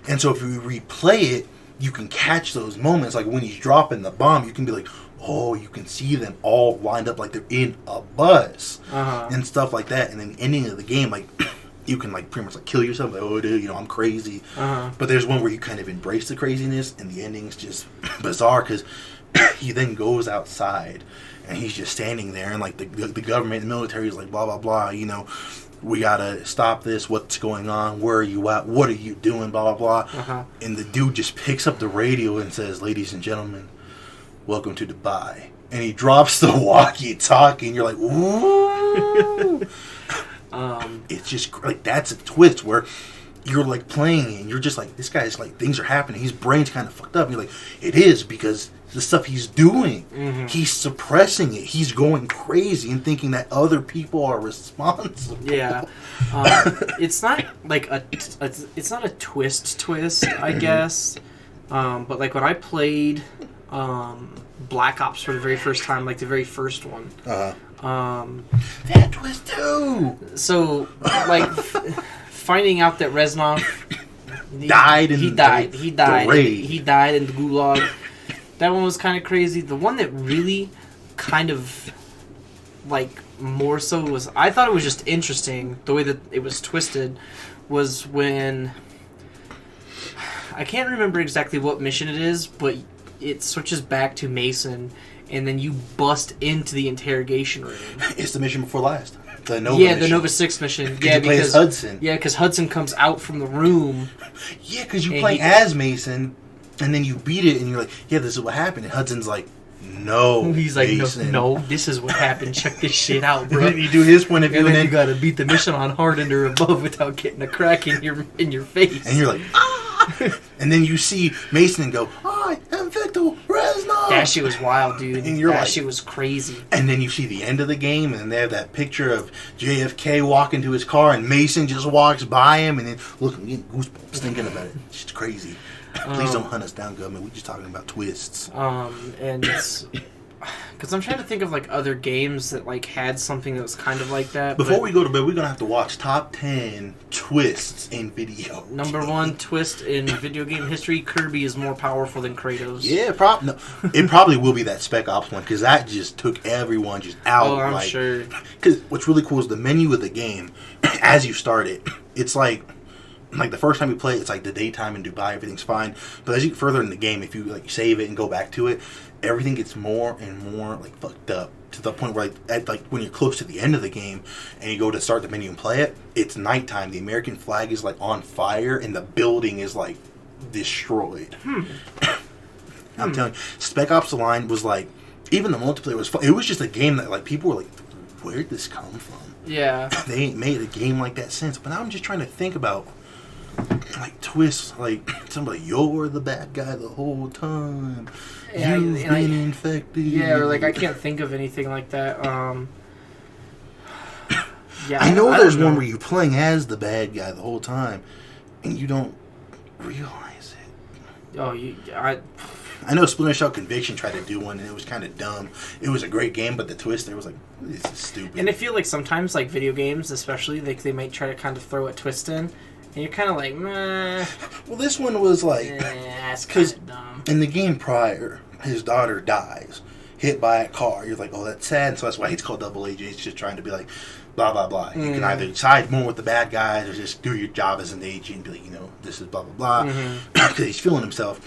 And so if you replay it, you can catch those moments. Like, when he's dropping the bomb, you can be like, oh, you can see them all lined up like they're in a bus. Uh-huh. And stuff like that. And then the ending of the game, like, you can, like, pretty much, like, kill yourself. Like, oh, dude, you know, I'm crazy. Uh-huh. But there's one where you kind of embrace the craziness, and the ending's just bizarre because he then goes outside. And he's just standing there, and, like, the government, the military is like, blah, blah, blah, you know, we gotta stop this, what's going on, where are you at, what are you doing, blah, blah, blah. Uh-huh. And the dude just picks up the radio and says, ladies and gentlemen, welcome to Dubai. And he drops the walkie-talkie, and you're like, ooh. It's just, like, that's a twist where you're, like, playing, and you're just like, this guy's, like, things are happening, his brain's kind of fucked up, and you're like, it is, because the stuff he's doing, he's suppressing it, he's going crazy and thinking that other people are responsible. Yeah. It's not, like, it's not a twist, I guess, but, like, when I played Black Ops for the very first time, like, the very first one, that twist too! So, like, finding out that Reznov died in the Gulag. That one was kind of crazy. The one that really kind of, like, more so was... I thought it was just interesting, the way that it was twisted, was when... I can't remember exactly what mission it is, but it switches back to Mason, and then you bust into the interrogation room. It's the mission before last. The Nova mission. The Nova 6 mission. Yeah, because Hudson. Yeah, because Hudson comes out from the room. Yeah, because you play as Mason... And then you beat it, and you're like, yeah, this is what happened. And Hudson's like, no, he's like, Mason. no, this is what happened. Check this shit out, bro. And then you do his point of view, and then you gotta beat the mission on hard and or above without getting a crack in your face. And you're like, ah! And then you see Mason and go, I am Victor Reznov. That shit was wild, dude. And you're that like- shit was crazy. And then you see the end of the game, and they have that picture of JFK walking to his car, and Mason just walks by him, and then look, I'm getting goosebumps thinking about it. It's crazy. Please don't hunt us down, government. We're just talking about twists. And it's because I'm trying to think of like other games that like had something that was kind of like that. Before we go to bed, we're gonna have to watch top 10 twists in video. Number one twist in video game history: Kirby is more powerful than Kratos. Yeah, no, it probably will be that Spec Ops one, because that just took everyone just out. Oh, I'm sure. Because what's really cool is the menu of the game. As you start it, it's like the first time you play it, it's like the daytime in Dubai, everything's fine. But as you get further in the game, if you like save it and go back to it, everything gets more and more like fucked up, to the point where like when you're close to the end of the game and you go to start the menu and play it, it's nighttime. The American flag is like on fire and the building is like destroyed. I'm telling you, Spec Ops: The Line was like, even the multiplayer was fun. It was just a game that like people were like, where'd this come from? Yeah. They ain't made a game like that since. But now I'm just trying to think about like twists, like somebody, you're the bad guy the whole time. Yeah, You've been infected. Yeah, or like I can't think of anything like that. Yeah, I know I there's don't one where you're playing as the bad guy the whole time, and you don't realize it. Oh, I know Splinter Cell Conviction tried to do one, and it was kind of dumb. It was a great game, but the twist there was like, this is stupid. and I feel like sometimes like video games, especially, they might try to kind of throw a twist in, and you're kind of like, meh. Well, this one was like, That's kind of dumb. in the game prior, his daughter dies, hit by a car. You're like, oh, that's sad. So that's why it's called Double Agent. It's just trying to be like, blah, blah, blah. You can either side more with the bad guys or just do your job as an agent and be like, this is blah, blah, blah. Because he's feeling himself.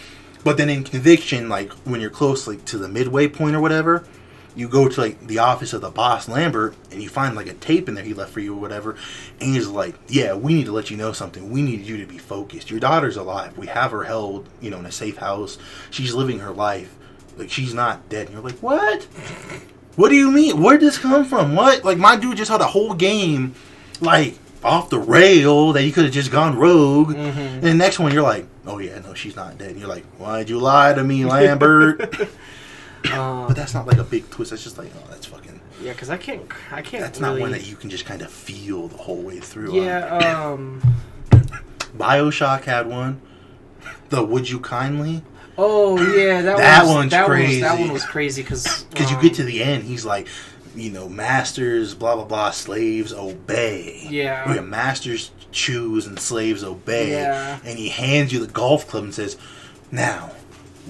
But then in Conviction, like, when you're close like to the midway point or whatever, you go to like the office of the boss Lambert and you find like a tape in there he left for you or whatever, and he's like, yeah, we need to let you know something. We need you to be focused. Your daughter's alive. We have her held, in a safe house. She's living her life. Like, she's not dead. And you're like, what? What do you mean? Where did this come from? What? Like, my dude just had a whole game like off the rail that he could have just gone rogue. And the next one you're like, oh yeah, no, she's not dead. And you're like, why'd you lie to me, Lambert? But that's not like a big twist. That's just like, oh, that's fucking. Yeah, because I can't. That's really... not one that you can just kind of feel the whole way through. Yeah. BioShock had one. The Would You Kindly. Oh yeah, one's crazy. That one was crazy because you get to the end, he's like, masters, blah blah blah, slaves obey. Yeah. Or masters choose and slaves obey. Yeah. And he hands you the golf club and says, "Now,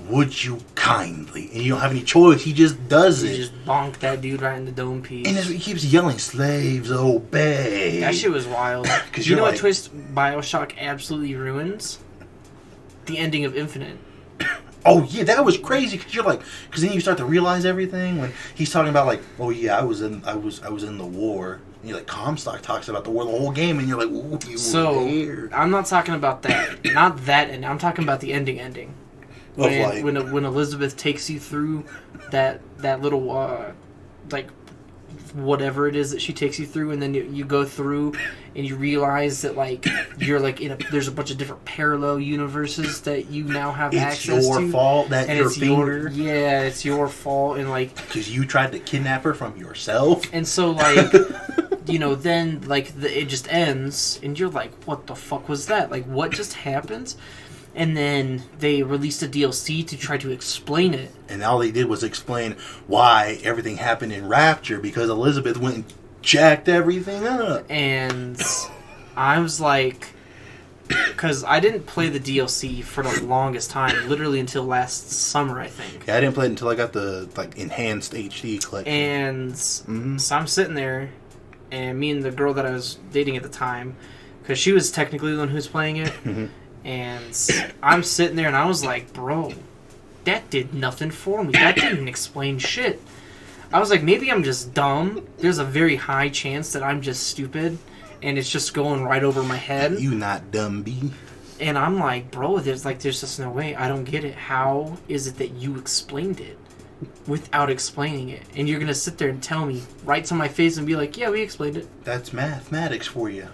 would you kindly?" And you don't have any choice. He just does it. He just bonked that dude right in the dome piece. And he keeps yelling, "Slaves obey!" That shit was wild. Because you know what twist BioShock absolutely ruins? The ending of Infinite. Oh yeah, that was crazy. Because then you start to realize everything when he's talking about like, oh yeah, I was in the war. And you're like, Comstock talks about the war the whole game, and you're like, ooh, you were there. I'm not talking about that. Not that ending. I'm talking about the ending. When Elizabeth takes you through that little like whatever it is that she takes you through, and then you go through and you realize that like you're like there's a bunch of different parallel universes that you now have access to. It's your fault that and your it's finger. it's your fault, and like because you tried to kidnap her from yourself. And so like then like it just ends, and you're like, what the fuck was that? Like, what just happened? And then they released a DLC to try to explain it. And all they did was explain why everything happened in Rapture, because Elizabeth went and jacked everything up. And I was like, because I didn't play the DLC for the longest time, literally until last summer, I think. Yeah, I didn't play it until I got the enhanced HD collection. And so I'm sitting there, and me and the girl that I was dating at the time, because she was technically the one who was playing it. And I'm sitting there and I was like, bro, that did nothing for me. That didn't explain shit. I was like, maybe I'm just dumb. There's a very high chance that I'm just stupid and it's just going right over my head. You not dumb, B. And I'm like, bro, there's just no way. I don't get it. How is it that you explained it without explaining it? And you're going to sit there and tell me right to my face and be like, yeah, we explained it. That's mathematics for you.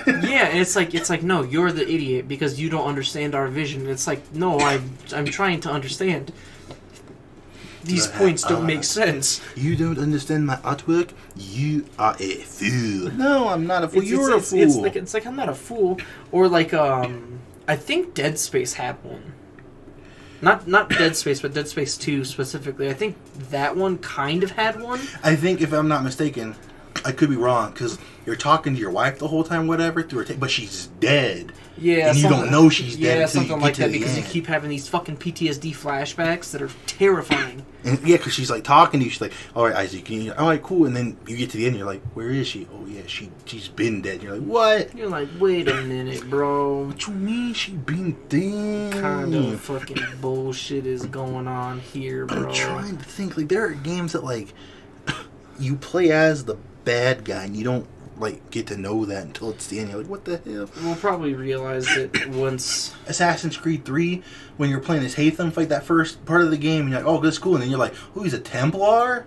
Yeah, and it's like no, you're the idiot because you don't understand our vision. It's like, no, I'm trying to understand. These points don't make sense. You don't understand my artwork? You are a fool. No, I'm not a fool. You're a fool. It's like I'm not a fool. Or like, I think Dead Space had one. Not Dead Space, but Dead Space 2 specifically. I think that one kind of had one. I think, if I'm not mistaken, I could be wrong, because you're talking to your wife the whole time, whatever, through her but she's dead. Yeah, and you don't know she's dead. Yeah, something like that, because you keep having these fucking PTSD flashbacks that are terrifying. And yeah, because she's like talking to you. She's like, "All right, Isaac, all right, cool." And then you get to the end, you're like, "Where is she?" "Oh yeah, she's been dead." And you're like, "What?" You're like, "Wait a minute, bro. What you mean she been dead? Kind of fucking bullshit is going on here, bro." I'm trying to think. Like, there are games that like you play as the bad guy, and you don't like get to know that until it's the end. You're like, what the hell? We'll probably realize it once. Assassin's Creed 3, when you're playing as Hatham, like that first part of the game, and you're like, oh, that's cool. And then you're like, oh, he's a Templar?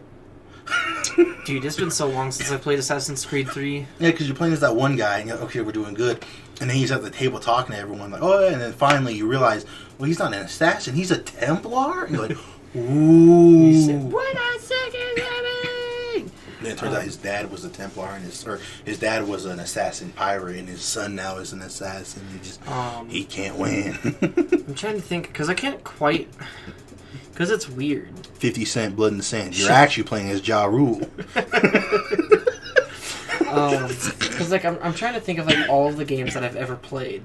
Dude, it's been so long since I played Assassin's Creed 3. Yeah, because you're playing as that one guy, and you're like, okay, we're doing good. And then he's at the table talking to everyone, like, oh, yeah. And then finally you realize, well, he's not an assassin, he's a Templar? And you're like, ooh. You said, "What a second, And it turns out his dad was a Templar, and his dad was an assassin pirate, and his son now is an assassin. He can't win. I'm trying to think, because I can't quite... Because it's weird. 50 Cent, Blood in the Sand. You're actually playing as Ja Rule. Because like I'm trying to think of like all of the games that I've ever played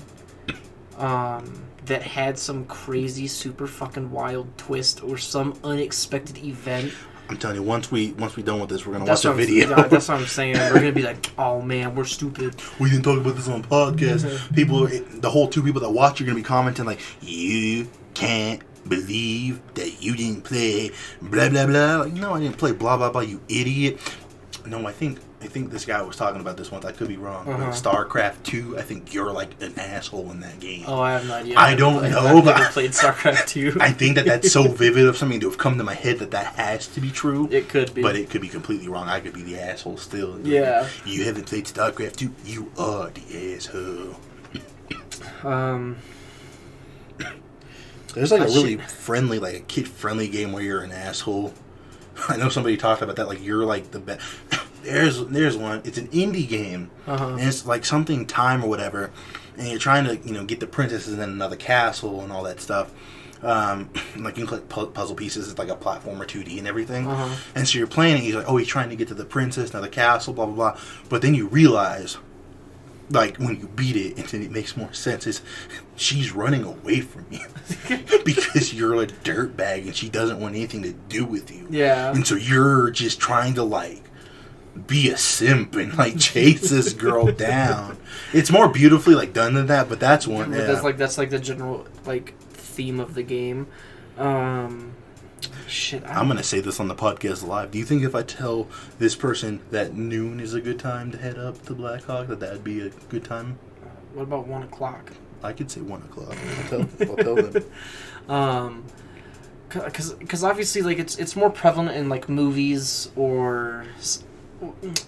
that had some crazy, super fucking wild twist or some unexpected event. I'm telling you, once we done with this, we're gonna watch a video. That's what I'm saying. We're gonna be like, oh man, we're stupid. We didn't talk about this on podcast. People, the whole 2 people that watch are gonna be commenting like, you can't believe that you didn't play blah blah blah. Like, no, I didn't play blah blah blah. You idiot. No, I think this guy was talking about this once. I could be wrong. StarCraft 2, I think you're like an asshole in that game. Oh, I have no idea. I don't know. I've never played StarCraft 2. I think that's so vivid of something to have come to my head that has to be true. It could be. But it could be completely wrong. I could be the asshole still. Yeah. You haven't played StarCraft 2. You are the asshole. There's like a really friendly, like a kid-friendly game where you're an asshole. I know somebody talked about that. Like, you're like the best. There's one. It's an indie game, and it's like something time or whatever, and you're trying to get the princesses in another castle and all that stuff. Like, you can collect puzzle pieces. It's like a platformer 2D and everything. And so you're playing it. You're like, oh, he's trying to get to the princess, another castle, blah blah blah. But then you realize, like, when you beat it, and then it makes more sense, is she's running away from you because you're a dirtbag and she doesn't want anything to do with you. Yeah. And so you're just trying to, like, be a simp and, like, chase this girl down. It's more beautifully, like, done than that, but that's one. Yeah. That's like the general, like, theme of the game. Shit. I'm going to say this on the podcast live. Do you think if I tell this person that noon is a good time to head up to Blackhawk, that would be a good time? What about 1 o'clock? I could say 1 o'clock. I'll tell them. Because obviously, like, it's more prevalent in, like, movies or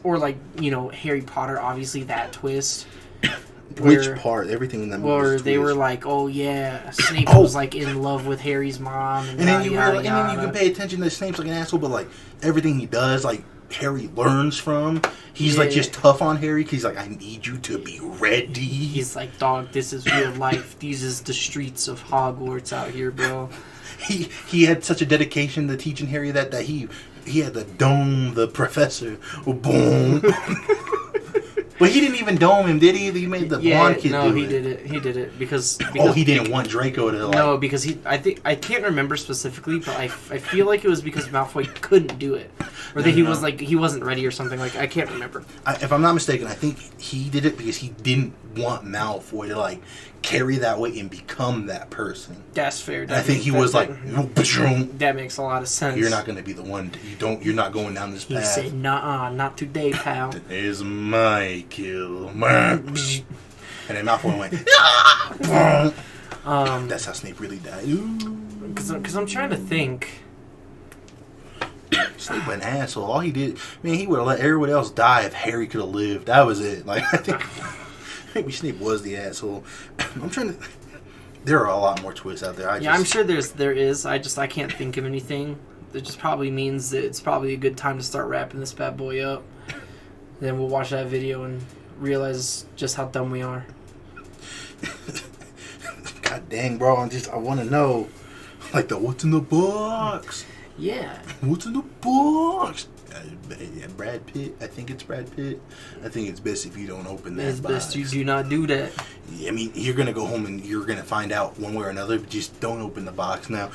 like, Harry Potter, obviously, that twist. Which part? Everything in that movie. Where they were like, oh yeah, Snape was like in love with Harry's mom, and then you can pay attention to Snape's like an asshole, but like everything he does, like Harry learns from. He's like just tough on Harry because he's like, I need you to be ready. He's like, dog, this is real life. These is the streets of Hogwarts out here, bro. He had such a dedication to teaching Harry that he had to dome the professor. Boom. But he didn't even dome him, did he? He made the blonde kid do it. No, he did it. He did it because he didn't want Draco to, like... No, because I can't remember specifically, but I feel like it was because Malfoy couldn't do it. Or that he was like, he wasn't ready or something. Like, I can't remember. If I'm not mistaken, I think he did it because he didn't want Malfoy to, like, carry that weight and become that person. That's fair. I think he was like... That makes a lot of sense. You're not going to be the one... You're not going down this path. He said, nah, not today, pal. Today's my kill. And then Malfoy went... That's how Snape really died. Because I'm trying to think... Snape an asshole. All he did... Man, he would have let everyone else die if Harry could have lived. That was it. Like, I think Snape was the asshole. I'm trying to... There are a lot more twists out there. I'm sure there is. I can't think of anything. it just probably means that it's probably a good time to start wrapping this bad boy up. Then we'll watch that video and realize just how dumb we are. God dang, bro! I want to know, like the what's in the box? Yeah. What's in the box? Brad Pitt. I think it's Brad Pitt. I think it's best if you don't open that It's box. best you do not do that. I mean, you're gonna go home and you're gonna find out one way or another. But just don't open the box now.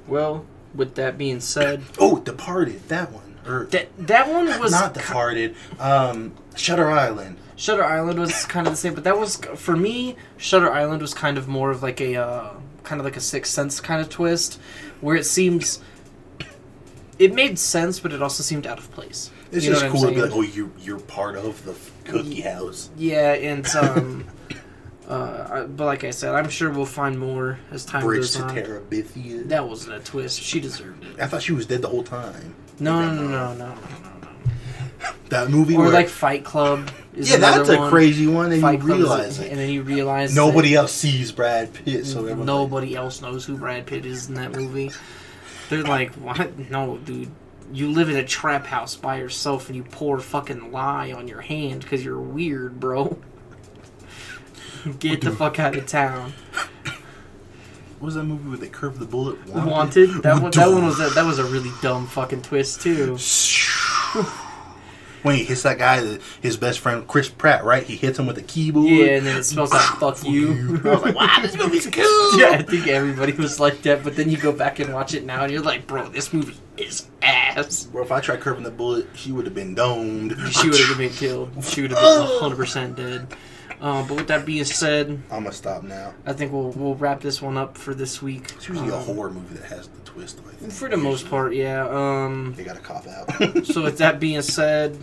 Well, with that being said, Oh, Departed. That one. Or that one was not Departed. Shutter Island. Shutter Island was kind of the same, but that was for me. Shutter Island was kind of more of like a kind of like a Sixth Sense kind of twist, where it seems it made sense, but it also seemed out of place. It's You know just what cool I'm to be saying? like, oh, you're part of the cookie house. Yeah, and but like I said, I'm sure we'll find more as time Bridge goes to on. Terabithia. That wasn't a twist. She deserved it. I thought she was dead the whole time. No. That movie Or where, like Fight Club. Is yeah, that's another a one. crazy one, and Fight you Club realize it. and then you realize Nobody else sees Brad Pitt, so everyone's nobody else knows who Brad Pitt is in that movie. They're like, what? No, dude. You live in a trap house by yourself and you pour fucking lye on your hand because you're weird, bro. Get the fuck out of town. What was that movie where they curved the bullet? Wanted? That was a really dumb fucking twist too. When he hits that guy, his best friend Chris Pratt, right? He hits him with a keyboard. Yeah, and then it smells like fuck you. I was like, wow, this movie's cool. Yeah, I think everybody was like that, but then you go back and watch it now and you're like, bro, this movie is ass. Bro, if I tried curving the bullet, she would have been domed. She would have been killed. She would have been 100% dead. But with that being said, I'm gonna stop now. I think we'll wrap this one up for this week. It's usually a horror movie that has the twist. I think. For the most part, yeah. They got to cop out. So with that being said,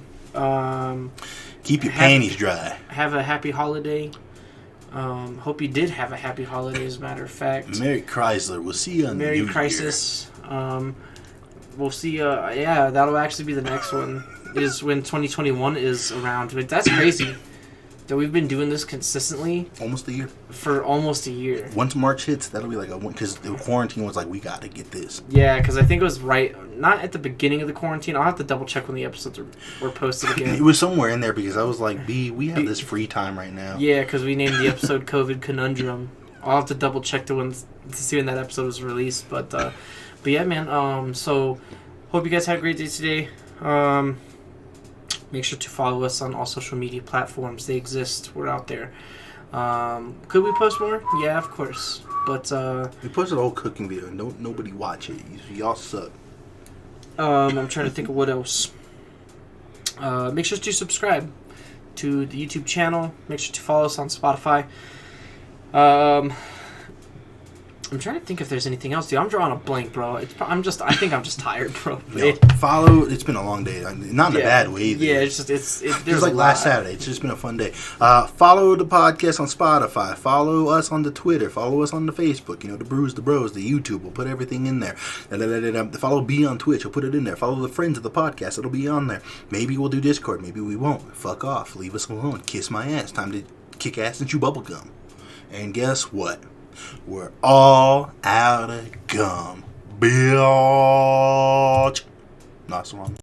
Keep your panties dry. have a happy holiday. Hope you did have a happy holiday, as a matter of fact. Merry Chrysler. We'll see you on Merry the New Crisis. We'll see. Yeah, that'll actually be the next one. Is when 2021 is around. But that's crazy that we've been doing this consistently Year. Almost a year. for almost a year. Once March hits, that'll be like a one because the quarantine was like, we got to get this. Yeah, because I think it was not at the beginning of the quarantine. I'll have to double check when the episodes were posted It again. was somewhere in there because I was like, B, we have this free time right now. Yeah, because we named the episode COVID Conundrum. I'll have to double check to see when that episode was released. But yeah, man. So hope you guys had a great day today. Make sure to follow us on all social media platforms. They exist. We're out there. Could we post more? Yeah, of course. But We posted a whole cooking video. Nobody watch it. Y'all suck. I'm trying to think of what else. Make sure to subscribe to the YouTube channel. Make sure to follow us on Spotify. I'm trying to think if there's anything else, dude. I'm drawing a blank, bro. I think I'm just tired, bro. Follow. It's been a long day. Not in a bad way either. Yeah, it's just there's Just like a last lot. Saturday. It's just been a fun day. Follow the podcast on Spotify. Follow us on the Twitter. Follow us on the Facebook. The Brews, the Bros, the YouTube. We'll put everything in there. Follow B on Twitch. We'll put it in there. Follow the friends of the podcast. It'll be on there. Maybe we'll do Discord. Maybe we won't. Fuck off. Leave us alone. Kiss my ass. Time to kick ass and chew bubblegum. And guess what? We're all out of gum. Bitch. Nice one.